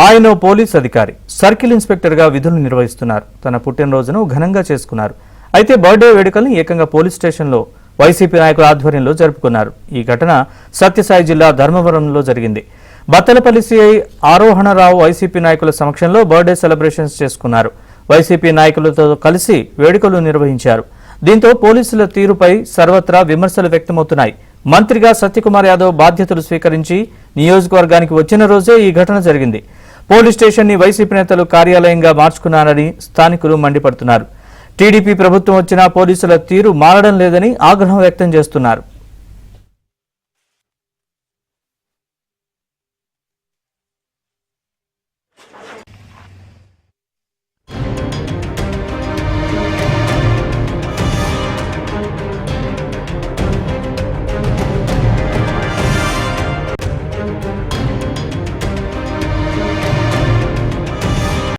ఆయన పోలీస్ అధికారి circle inspector గా విధులు నిర్వహిస్తున్నారు. తన పుట్టినరోజును ఘనంగా చేసుకున్నారు. అయితే బర్త్డే వేడుకల్ని ఏకంగా పోలీస్ స్టేషన్లో వైసీపీ నాయకుల ఆధ్వర్యంలో జరుపుకున్నారు. ఈ ఘటన సత్యసాయి జిల్లా ధర్మవరంలో జరిగింది. బత్తలపల్లి సిఐ ఆరోహణరావు వైసీపీ నాయకుల సమక్షంలో బర్త్డే సెలబ్రేషన్స్ చేసుకున్నారు. వైసీపీ నాయకులతో కలిసి వేడుకలు నిర్వహించారు. దీంతో పోలీసుల తీరుపై సర్వత్రా విమర్శలు వ్యక్తమవుతున్నాయి. మంత్రిగా సత్యకుమార్ యాదవ్ బాధ్యతలు స్వీకరించి నియోజకవర్గానికి వచ్చిన రోజే ఈ ఘటన జరిగింది. పోలీస్ స్టేషన్ ని వైసీపీ నేతలు కార్యాలయంగా మార్చుకున్నారని స్థానికులు మండిపడుతున్నారు. టీడీపీ ప్రభుత్వం వచ్చినా పోలీసుల తీరు మారడం లేదని ఆగ్రహం వ్యక్తం చేస్తున్నారు.